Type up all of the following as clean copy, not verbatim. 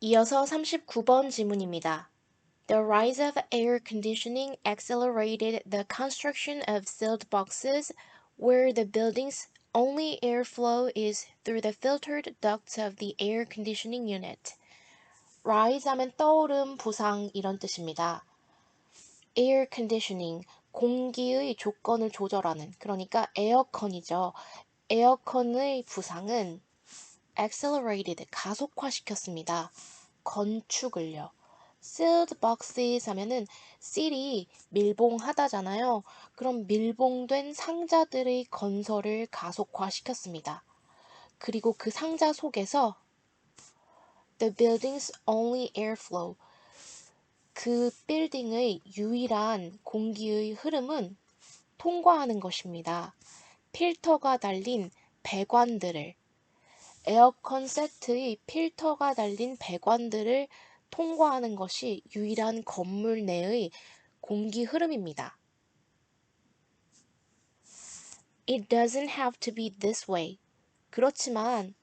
이어서 39번 지문입니다. The rise of air conditioning accelerated the construction of sealed boxes where the building's only airflow is through the filtered ducts of the air conditioning unit. rise 하면 떠오름, 부상 이런 뜻입니다. air conditioning, 공기의 조건을 조절하는, 그러니까 에어컨이죠. 에어컨의 부상은 accelerated, 가속화시켰습니다. 건축을요. sealed boxes 하면은 seal이 밀봉하다잖아요. 그럼 밀봉된 상자들의 건설을 가속화시켰습니다. 그리고 그 상자 속에서 the building's only airflow, 그 빌딩의 유일한 공기의 흐름은 통과하는 것입니다. 필터가 달린 배관들을, 에어컨 세트의 필터가 달린 배관들을 통과하는 것이 유일한 건물 내의 공기 흐름입니다. It doesn't have to be this way. 그렇지만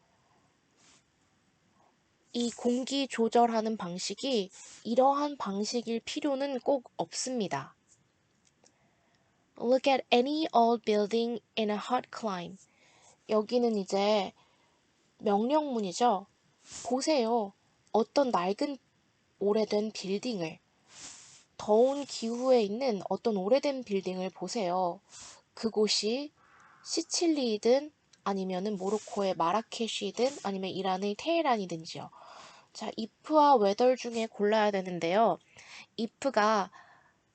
이 공기 조절하는 방식이 이러한 방식일 필요는 꼭 없습니다. Look at any old building in a hot climate. 여기는 이제 명령문이죠. 보세요. 어떤 낡은 오래된 빌딩을, 더운 기후에 있는 어떤 오래된 빌딩을 보세요. 그곳이 시칠리이든 아니면은 모로코의 마라케시든 아니면 이란의 테헤란이든지요. 자, if와 whether 중에 골라야 되는데요. if가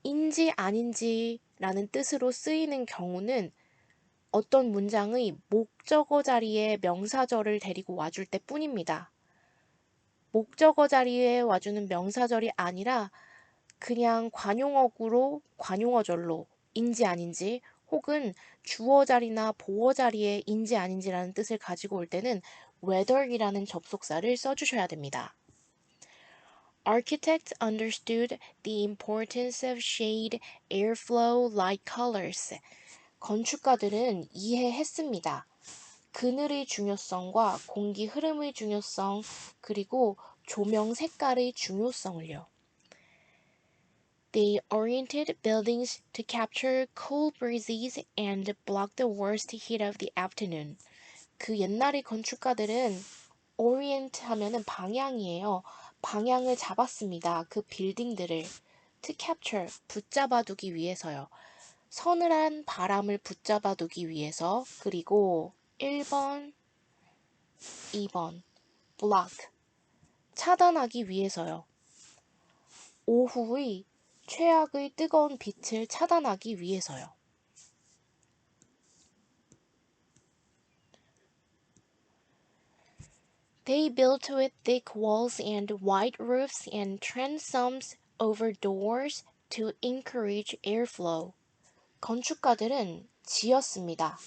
인지 아닌지라는 뜻으로 쓰이는 경우는 어떤 문장의 목적어 자리에 명사절을 데리고 와줄 때 뿐입니다. 목적어 자리에 와주는 명사절이 아니라 그냥 관용어구로 관용어절로 인지 아닌지 혹은 주어 자리나 보어 자리에 인지 아닌지라는 뜻을 가지고 올 때는 whether이라는 접속사를 써주셔야 됩니다. Architects understood the importance of shade, airflow, light colors. 건축가들은 이해했습니다. 그늘의 중요성과 공기 흐름의 중요성, 그리고 조명 색깔의 중요성을요. They oriented buildings to capture cool breezes and block the worst heat of the afternoon. 그 옛날의 건축가들은 orient 하면은 방향이에요. 방향을 잡았습니다. 그 빌딩들을 to capture, 붙잡아두기 위해서요. 서늘한 바람을 붙잡아두기 위해서. 그리고 1번, 2번, block, 차단하기 위해서요. 오후의 최악의 뜨거운 빛을 차단하기 위해서요. They built with thick walls and wide roofs and transoms over doors to encourage airflow. 건축가들은 지었습니다.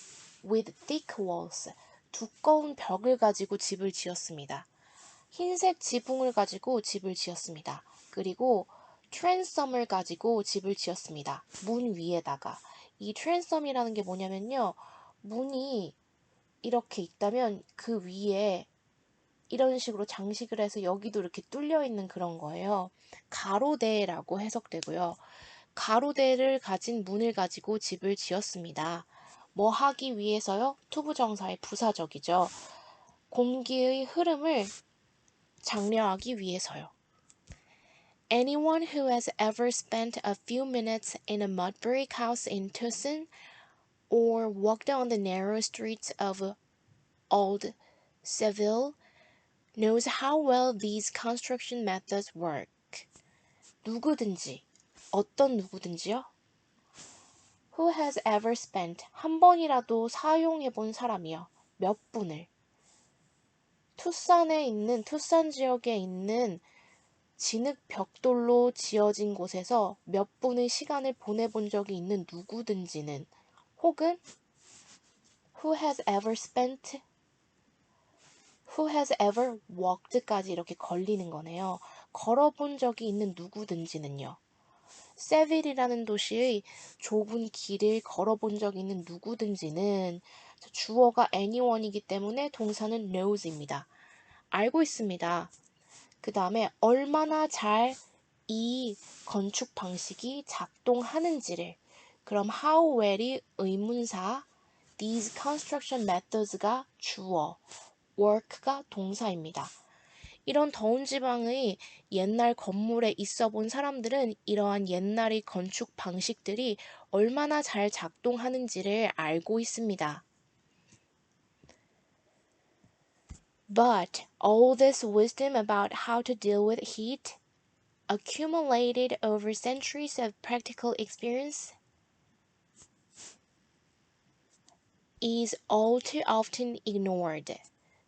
With thick walls, 두꺼운 벽을 가지고 집을 지었습니다. 흰색 지붕을 가지고 집을 지었습니다. 그리고 트랜섬을 가지고 집을 지었습니다. 문 위에다가. 이 트랜섬이라는 게 뭐냐면요. 문이 이렇게 있다면 그 위에 이런 식으로 장식을 해서 여기도 이렇게 뚫려 있는 그런 거예요. 가로대라고 해석되고요. 가로대를 가진 문을 가지고 집을 지었습니다. 뭐 하기 위해서요? 투부정사의 부사적이죠. 공기의 흐름을 장려하기 위해서요. Anyone who has ever spent a few minutes in a mud brick house in Tucson or walked on the narrow streets of Old Seville knows how well these construction methods work. 누구든지, 어떤 누구든지요? Who has ever spent, 한 번이라도 사용해 본 사람이요. 몇 분을. 투싼 지역에 있는 진흙 벽돌로 지어진 곳에서 몇 분의 시간을 보내본 적이 있는 누구든지는, 혹은 who has ever walked까지 이렇게 걸리는 거네요. 걸어본 적이 있는 누구든지는요. 세빌이라는 도시의 좁은 길을 걸어본 적이 있는 누구든지는, 주어가 anyone이기 때문에 동사는 knows입니다. 알고 있습니다. 그 다음에 얼마나 잘 이 건축 방식이 작동하는지를 그럼 how well이 의문사 these construction methods가 주어 work가 동사입니다. 이런 더운 지방의 옛날 건물에 있어 본 사람들은 이러한 옛날의 건축 방식들이 얼마나 잘 작동하는지를 알고 있습니다. But all this wisdom about how to deal with heat, accumulated over centuries of practical experience, is all too often ignored.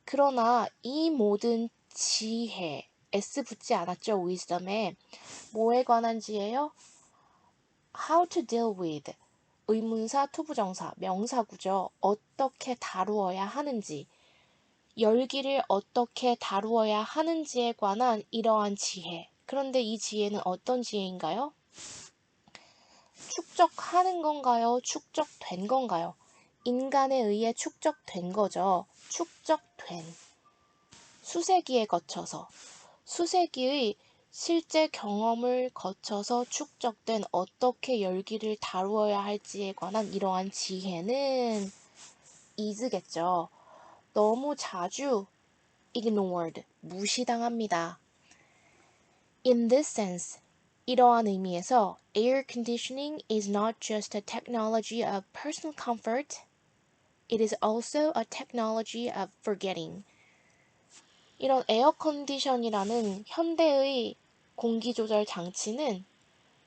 그러나 이 모든 지혜, S 붙지 않았죠, wisdom에. 뭐에 관한 지혜요? How to deal with, 의문사, 투부정사, 명사구죠. 어떻게 다루어야 하는지, 열기를 어떻게 다루어야 하는지에 관한 이러한 지혜. 그런데 이 지혜는 어떤 지혜인가요? 축적하는 건가요? 축적된 건가요? 인간에 의해 축적된 거죠. 축적된. 수세기에 거쳐서. 수세기의 실제 경험을 거쳐서 축적된 어떻게 열기를 다루어야 할지에 관한 이러한 지혜는 is겠죠. 너무 자주 ignored, 무시당합니다. In this sense, 이러한 의미에서 air conditioning is not just a technology of personal comfort, it is also a technology of forgetting. 이런 에어컨디션이라는 현대의 공기조절 장치는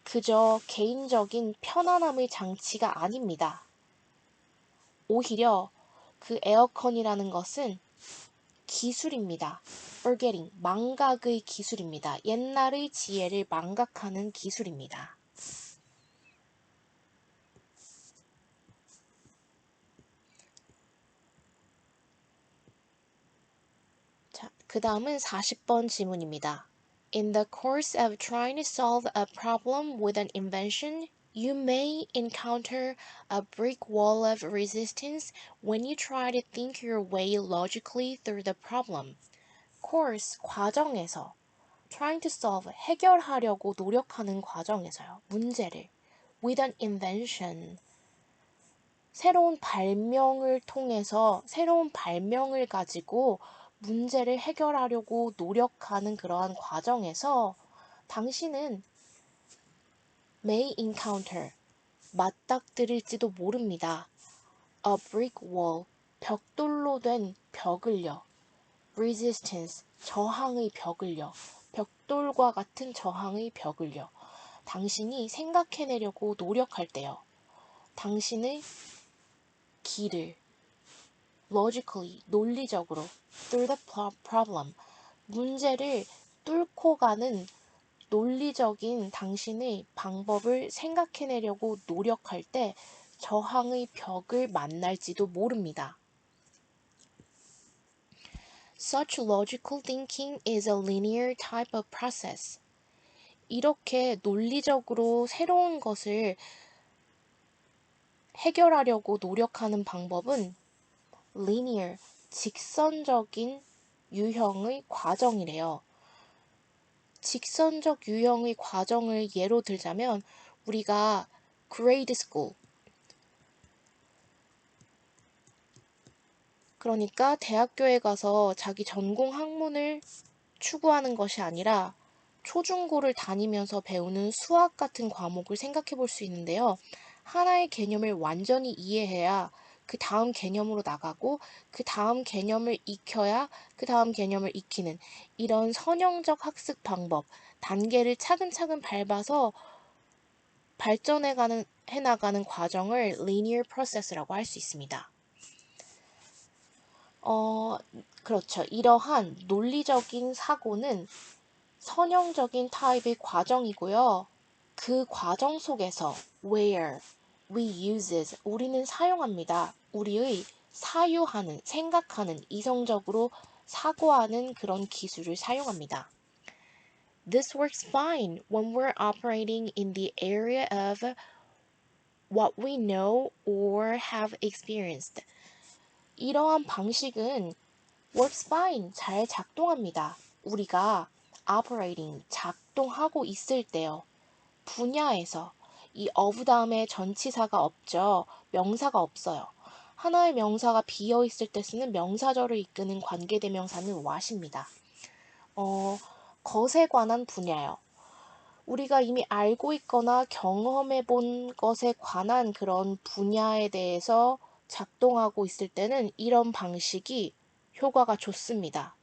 그저 개인적인 편안함의 장치가 아닙니다. 오히려 그 에어컨이라는 것은 기술입니다. forgetting, 망각의 기술입니다. 옛날의 지혜를 망각하는 기술입니다. 자, 그 다음은 40번 지문입니다. In the course of trying to solve a problem with an invention, you may encounter a brick wall of resistance when you try to think your way logically through the problem. course, 과정에서 trying to solve, 해결하려고 노력하는 과정에서요. 문제를 with an invention, 새로운 발명을 통해서 새로운 발명을 가지고 문제를 해결하려고 노력하는 그러한 과정에서 당신은 may encounter, 맞닥뜨릴지도 모릅니다. A brick wall, 벽돌로 된 벽을요. resistance, 저항의 벽을요. 벽돌과 같은 저항의 벽을요. 당신이 생각해내려고 노력할 때요. 당신의 길을 logically, 논리적으로 through the problem, 문제를 뚫고 가는 논리적인 당신의 방법을 생각해내려고 노력할 때 저항의 벽을 만날지도 모릅니다. Such logical thinking is a linear type of process. 이렇게 논리적으로 새로운 것을 해결하려고 노력하는 방법은 linear, 직선적인 유형의 과정이래요. 직선적 유형의 과정을 예로 들자면 우리가 grade school, 그러니까 대학교에 가서 자기 전공 학문을 추구하는 것이 아니라 초중고를 다니면서 배우는 수학 같은 과목을 생각해 볼 수 있는데요. 하나의 개념을 완전히 이해해야 그 다음 개념으로 나가고 그 다음 개념을 익혀야 그 다음 개념을 익히는 이런 선형적 학습 방법, 단계를 차근차근 밟아서 해나가는 과정을 linear process라고 할 수 있습니다. 그렇죠. 이러한 논리적인 사고는 선형적인 타입의 과정이고요. 그 과정 속에서 where we uses, 우리는 사용합니다. 우리의 사유하는, 생각하는, 이성적으로 사고하는 그런 기술을 사용합니다. This works fine when we're operating in the area of what we know or have experienced. 이러한 방식은 works fine, 잘 작동합니다. 우리가 operating, 작동하고 있을 때요. 분야에서 이 of 다음에 전치사가 없죠. 명사가 없어요. 하나의 명사가 비어 있을 때 쓰는 명사절을 이끄는 관계대명사는 what입니다. 것에 관한 분야요. 우리가 이미 알고 있거나 경험해 본 것에 관한 그런 분야에 대해서 작동하고 있을 때는 이런 방식이 효과가 좋습니다.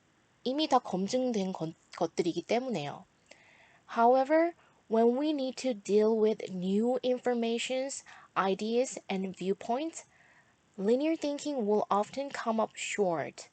이미 다 검증된 것들이기 때문에요. However, when we need to deal with new informations, ideas, and viewpoints, linear thinking will often come up short.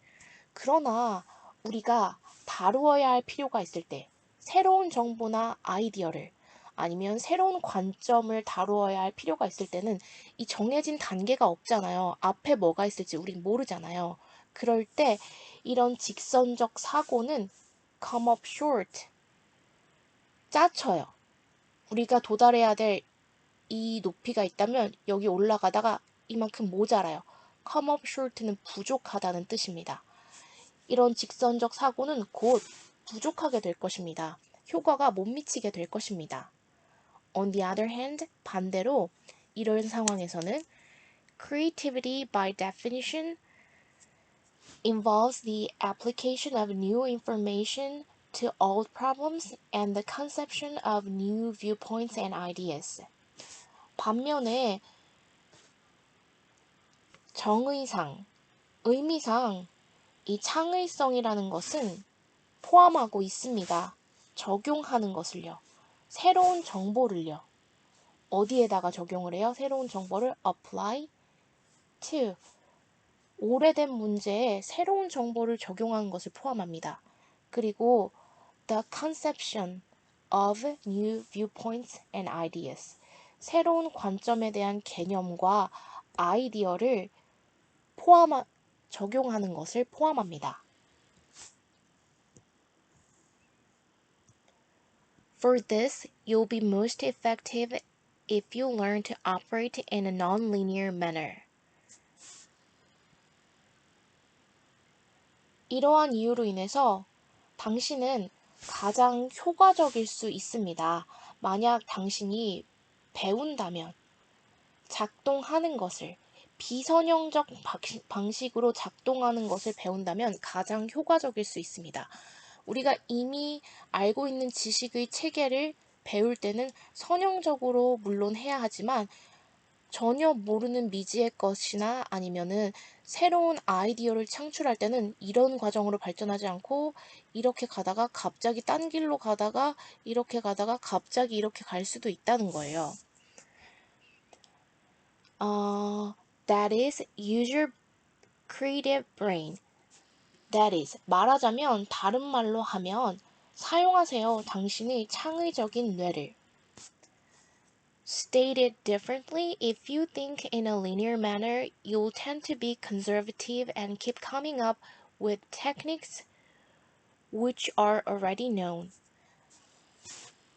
그러나 우리가 다루어야 할 필요가 있을 때 새로운 정보나 아이디어를 아니면 새로운 관점을 다루어야 할 필요가 있을 때는 이 정해진 단계가 없잖아요. 앞에 뭐가 있을지 우린 모르잖아요. 그럴 때 이런 직선적 사고는 come up short, 짜쳐요. 우리가 도달해야 될 이 높이가 있다면 여기 올라가다가 이만큼 모자라요. come up short는 부족하다는 뜻입니다. 이런 직선적 사고는 곧 부족하게 될 것입니다. 효과가 못 미치게 될 것입니다. On the other hand, 반대로 이런 상황에서는 creativity by definition involves the application of new information to old problems and the conception of new viewpoints and ideas. 반면에 정의상, 의미상 이 창의성이라는 것은 포함하고 있습니다. 적용하는 것을요. 새로운 정보를요. 어디에다가 적용을 해요? 새로운 정보를 apply to 오래된 문제에 새로운 정보를 적용하는 것을 포함합니다. 그리고 the conception of new viewpoints and ideas 새로운 관점에 대한 개념과 아이디어를 적용하는 것을 포함합니다. For this, you'll be most effective if you learn to operate in a non-linear manner. 이러한 이유로 인해서 당신은 가장 효과적일 수 있습니다. 만약 당신이 배운다면 작동하는 것을 비선형적 방식으로 작동하는 것을 배운다면 가장 효과적일 수 있습니다. 우리가 이미 알고 있는 지식의 체계를 배울 때는 선형적으로 물론 해야 하지만 전혀 모르는 미지의 것이나 아니면은 새로운 아이디어를 창출할 때는 이런 과정으로 발전하지 않고 이렇게 가다가 갑자기 딴 길로 가다가 이렇게 가다가 갑자기 이렇게 갈 수도 있다는 거예요. That is, use your creative brain. That is, 말하자면 다른 말로 하면 사용하세요. 당신의 창의적인 뇌를. Stated differently, if you think in a linear manner, you'll tend to be conservative and keep coming up with techniques which are already known.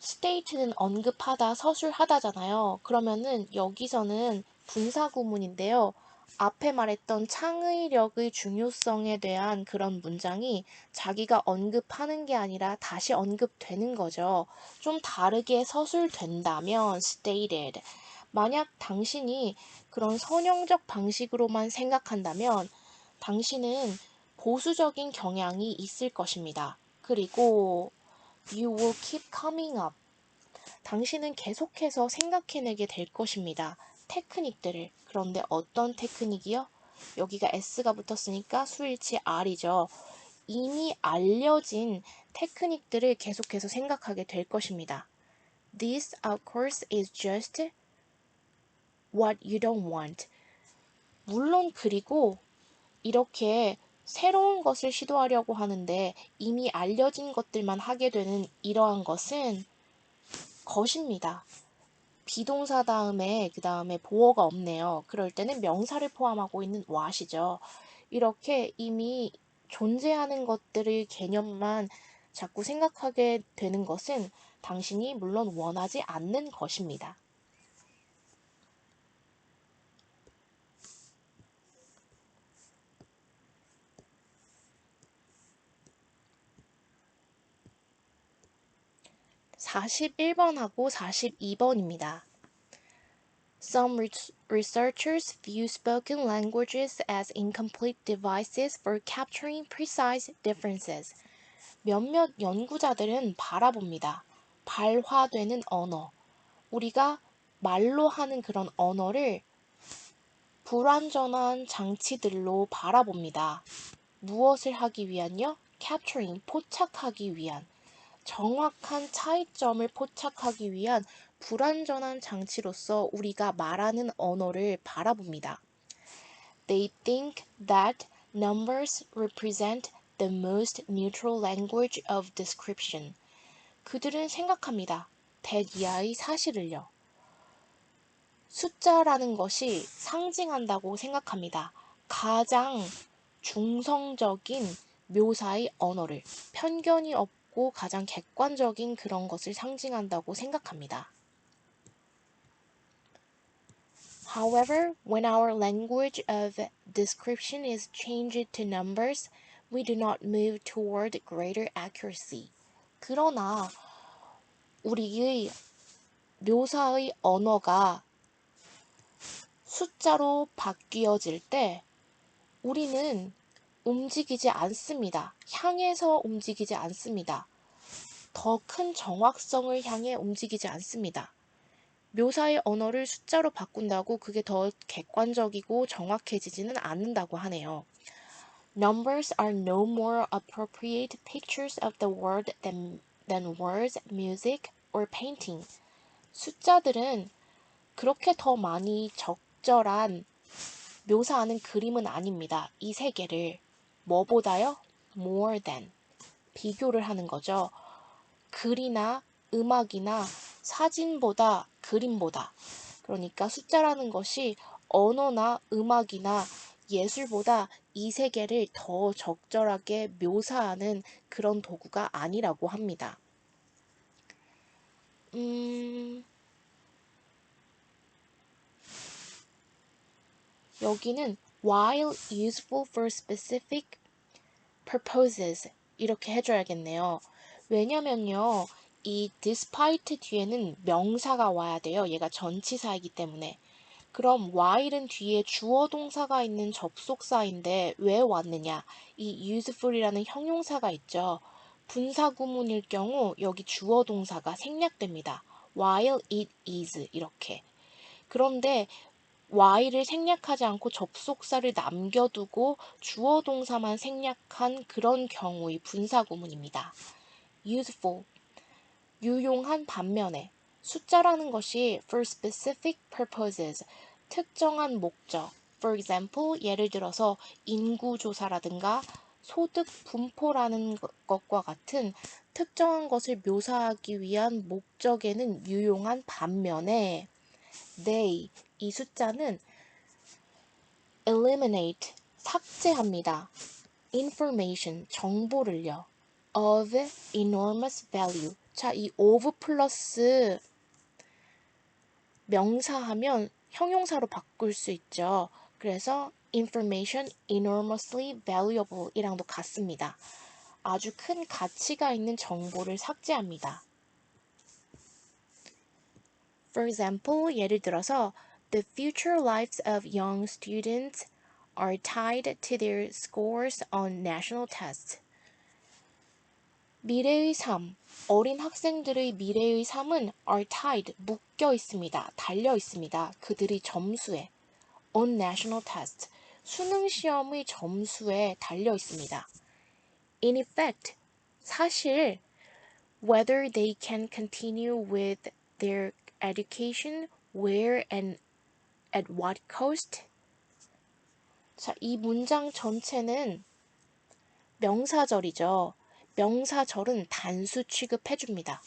state는 언급하다, 서술하다잖아요. 그러면은 여기서는 분사구문인데요. 앞에 말했던 창의력의 중요성에 대한 그런 문장이 자기가 언급하는 게 아니라 다시 언급되는 거죠. 좀 다르게 서술된다면 stated. 만약 당신이 그런 선형적 방식으로만 생각한다면 당신은 보수적인 경향이 있을 것입니다. 그리고 You will keep coming up. 당신은 계속해서 생각해내게 될 것입니다. 테크닉들을. 그런데 어떤 테크닉이요? 여기가 S가 붙었으니까 수일치 R이죠. 이미 알려진 테크닉들을 계속해서 생각하게 될 것입니다. This, of course, is just what you don't want. 물론 그리고 이렇게 새로운 것을 시도하려고 하는데 이미 알려진 것들만 하게 되는 이러한 것은 것입니다. 비동사 다음에 그 다음에 보어가 없네요. 그럴 때는 명사를 포함하고 있는 what이죠. 이렇게 이미 존재하는 것들의 개념만 자꾸 생각하게 되는 것은 당신이 물론 원하지 않는 것입니다. 41번하고 42번입니다. Some researchers view spoken languages as incomplete devices for capturing precise differences. 몇몇 연구자들은 바라봅니다. 발화되는 언어. 우리가 말로 하는 그런 언어를 불완전한 장치들로 바라봅니다. 무엇을 하기 위한요? Capturing, 포착하기 위한. 정확한 차이점을 포착하기 위한 불완전한 장치로서 우리가 말하는 언어를 바라봅니다. They think that numbers represent the most neutral language of description. 그들은 생각합니다. that 이하의 사실을요. 숫자라는 것이 상징한다고 생각합니다. 가장 중성적인 묘사의 언어를 편견이 없고 가장 객관적인 그런 것을 상징한다고 생각합니다. However, when our language of description is changed to numbers, we do not move toward greater accuracy. 그러나 우리의 묘사의 언어가 숫자로 바뀌어질 때 우리는 움직이지 않습니다. 향해서 움직이지 않습니다. 더 큰 정확성을 향해 움직이지 않습니다. 묘사의 언어를 숫자로 바꾼다고 그게 더 객관적이고 정확해지지는 않는다고 하네요. Numbers are no more appropriate pictures of the world than words, music, or painting. 숫자들은 그렇게 더 많이 적절한 묘사하는 그림은 아닙니다. 이 세계를 뭐보다요? More than. 비교를 하는 거죠. 글이나 음악이나 사진보다 그림보다. 그러니까 숫자라는 것이 언어나 음악이나 예술보다 이 세계를 더 적절하게 묘사하는 그런 도구가 아니라고 합니다. 여기는 while useful for specific purposes 이렇게 해줘야겠네요. 왜냐면요. 이 despite 뒤에는 명사가 와야 돼요. 얘가 전치사이기 때문에. 그럼 while은 뒤에 주어 동사가 있는 접속사인데 왜 왔느냐? 이 useful이라는 형용사가 있죠. 분사 구문일 경우 여기 주어 동사가 생략됩니다. while it is 이렇게. 그런데 while을 생략하지 않고 접속사를 남겨두고 주어 동사만 생략한 그런 경우의 분사 구문입니다. useful, 유용한 반면에 숫자라는 것이 for specific purposes, 특정한 목적, for example, 예를 들어서 인구조사라든가 소득 분포라는 것과 같은 특정한 것을 묘사하기 위한 목적에는 유용한 반면에 they, 이 숫자는 eliminate, 삭제합니다. information, 정보를요. of enormous value. 자, 이 of 플러스 명사하면 형용사로 바꿀 수 있죠. 그래서 information enormously valuable 이랑도 같습니다. 아주 큰 가치가 있는 정보를 삭제합니다. For example, 예를 들어서 the future lives of young students are tied to their scores on national tests. 미래의 삶, 어린 학생들의 미래의 삶은 are tied, 묶여 있습니다. 달려 있습니다. 그들의 점수에 on national test, 수능 시험의 점수에 달려 있습니다. In effect, 사실 whether they can continue with their education, where and at what cost? 자, 이 문장 전체는 명사절이죠. 명사절은 단수 취급해줍니다.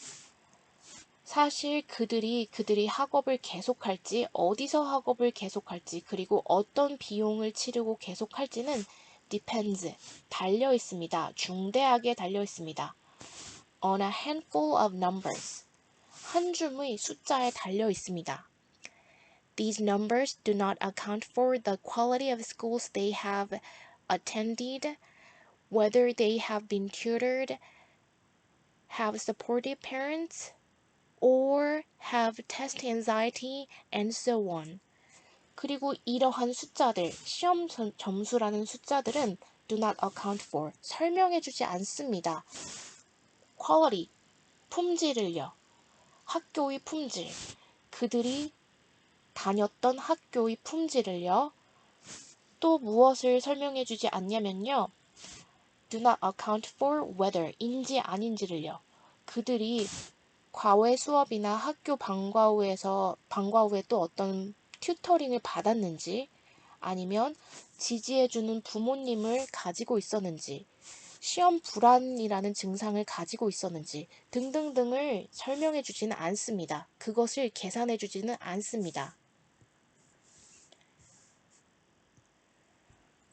사실 그들이 학업을 계속할지, 어디서 학업을 계속할지, 그리고 어떤 비용을 치르고 계속할지는 depends, 달려 있습니다. 중대하게 달려 있습니다. On a handful of numbers, 한 줌의 숫자에 달려 있습니다. These numbers do not account for the quality of schools they have attended, whether they have been tutored, have supportive parents, or have test anxiety and so on. 그리고 이러한 숫자들, 시험 점수라는 숫자들은 do not account for, 설명해주지 않습니다. quality, 품질을요. 학교의 품질, 그들이 다녔던 학교의 품질을요. 또 무엇을 설명해주지 않냐면요. do not account for whether, 인지 아닌지를요. 그들이 과외 수업이나 학교 방과 후에 또 어떤 튜터링을 받았는지, 아니면 지지해주는 부모님을 가지고 있었는지, 시험 불안이라는 증상을 가지고 있었는지 등등등을 설명해 주지는 않습니다. 그것을 계산해 주지는 않습니다.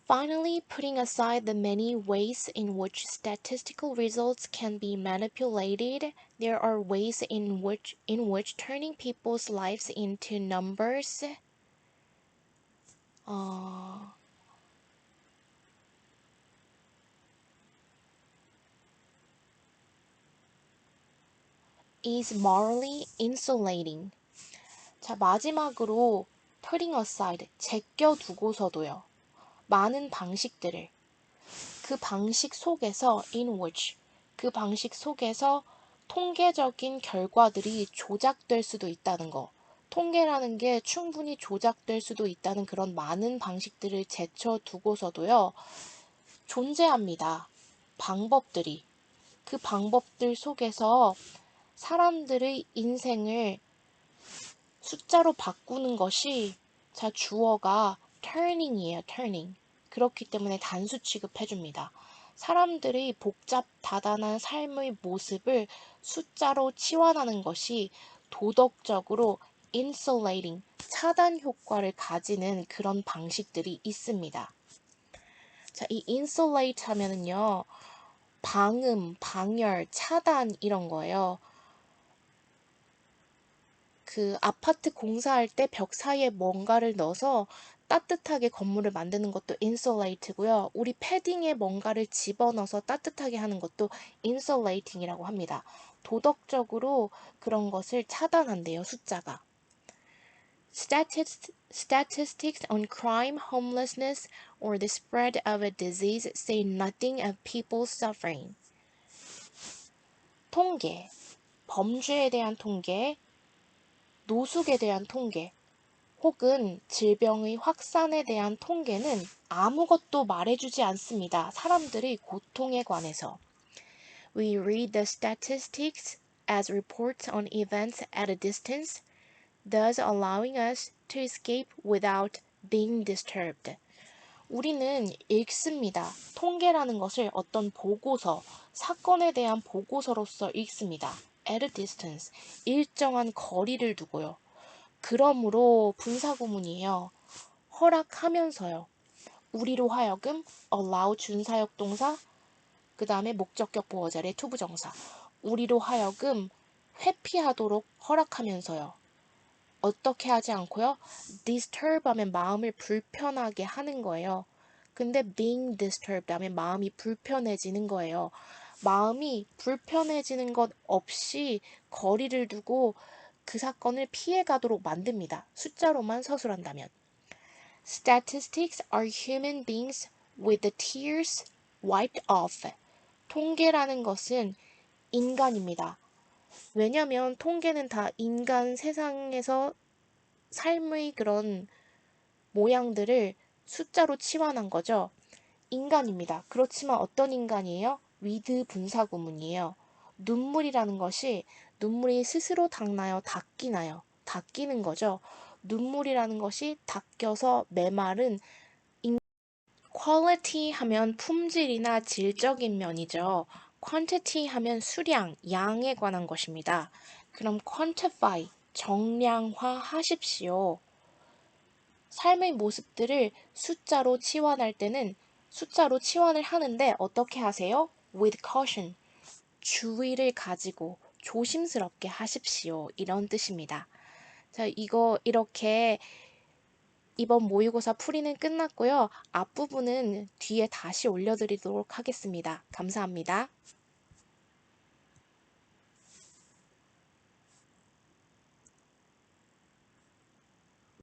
Finally, putting aside the many ways in which statistical results can be manipulated, there are ways in which turning people's lives into numbers is morally insulating. 자, 마지막으로 putting aside, 제껴두고서도요. 많은 방식들을 그 방식 속에서 그 방식 속에서 통계적인 결과들이 조작될 수도 있다는 거. 통계라는 게 충분히 조작될 수도 있다는 그런 많은 방식들을 제쳐두고서도요. 존재합니다. 방법들이. 그 방법들 속에서 사람들의 인생을 숫자로 바꾸는 것이 자 주어가 turning이에요. turning. 그렇기 때문에 단수 취급해줍니다. 사람들이 복잡다단한 삶의 모습을 숫자로 치환하는 것이 도덕적으로 insulating, 차단 효과를 가지는 그런 방식들이 있습니다. 자, 이 insulate 하면은요, 방음, 방열, 차단 이런 거예요. 그 아파트 공사할 때 벽 사이에 뭔가를 넣어서 따뜻하게 건물을 만드는 것도 insulate고요. 우리 패딩에 뭔가를 집어넣어서 따뜻하게 하는 것도 insulating이라고 합니다. 도덕적으로 그런 것을 차단한대요, 숫자가. Statistics on crime, homelessness, or the spread of a disease say nothing of people's suffering. 통계, 범죄에 대한 통계, 노숙에 대한 통계, 혹은 질병의 확산에 대한 통계는 아무것도 말해주지 않습니다. 사람들의 고통에 관해서. We read the statistics as reports on events at a distance, thus allowing us to escape without being disturbed. 우리는 읽습니다. 통계라는 것을 어떤 보고서, 사건에 대한 보고서로서 읽습니다. At a distance, 일정한 거리를 두고요. 그러므로 분사구문이에요. 허락하면서요. 우리로 하여금 allow 준사역 동사, 그 다음에 목적격 보어자리의 투부정사. 우리로 하여금 회피하도록 허락하면서요. 어떻게 하지 않고요? disturb 하면 마음을 불편하게 하는 거예요. 근데 being disturbed 하면 마음이 불편해지는 거예요. 마음이 불편해지는 것 없이 거리를 두고 그 사건을 피해가도록 만듭니다. 숫자로만 서술한다면. Statistics are human beings with the tears wiped off. 통계라는 것은 인간입니다. 왜냐면 통계는 다 인간 세상에서 삶의 그런 모양들을 숫자로 치환한 거죠. 인간입니다. 그렇지만 어떤 인간이에요? with 분사구문이에요. 눈물이라는 것이 눈물이 스스로 닦나요? 닦이나요? 닦이는 거죠. 눈물이라는 것이 닦여서 메마른 quality 하면 품질이나 질적인 면이죠. quantity 하면 수량, 양에 관한 것입니다. 그럼 quantify, 정량화 하십시오. 삶의 모습들을 숫자로 치환할 때는 숫자로 치환을 하는데 어떻게 하세요? with caution. 주의를 가지고 조심스럽게 하십시오. 이런 뜻입니다. 자, 이거 이렇게 이번 모의고사 풀이는 끝났고요. 앞부분은 뒤에 다시 올려드리도록 하겠습니다. 감사합니다.